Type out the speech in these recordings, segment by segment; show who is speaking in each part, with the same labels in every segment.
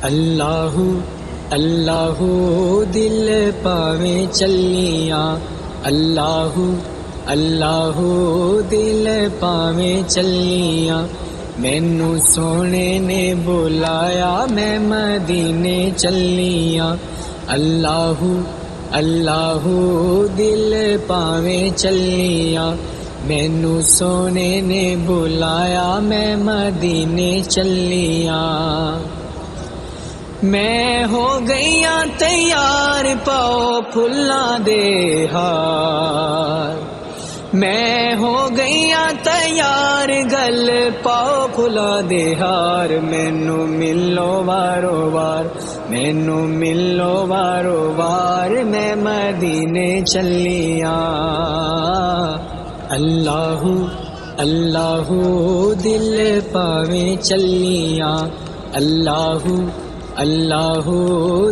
Speaker 1: اللہ اللہ دل پاویں چلیاں، اللہ اللہ دل پاویں چلیاں، مینوں سونے نے بلایا میں مدینے چلیاں، اللہ اللہ دل پاویں چلیاں، مینوں سونے نے بلایا میں مدینے چلیاں، میں ہو گئیاں تیار پاؤ پھلاں دے ہار، میں ہو گئیاں تیار گل پاؤ پھلاں دے ہار، مینوں ملو وارو وار، مینوں ملو وارو وار، میں مدینے چلیاں، اللہ اللہ دل پاویں چلیاں، اللہ اللہ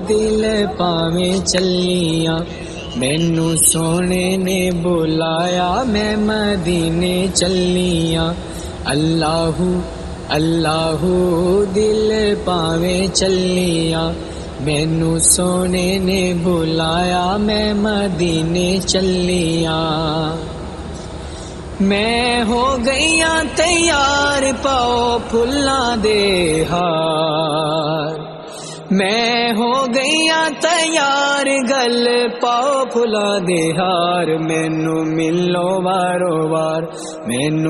Speaker 1: دل پاویں چلیاں، مینوں سونے نے بلایا میں مدینے چلیاں، اللہ اللہ دل پاویں چلیاں، مینوں سونے نے بلایا میں مدینے چلیاں، میں ہو گئیاں تیار پاؤ پھلاں دے ہار، میں ہو گئیاں تیار گل پاؤ پھلاں دے ہار، مینوں ملو وارو وار، مینوں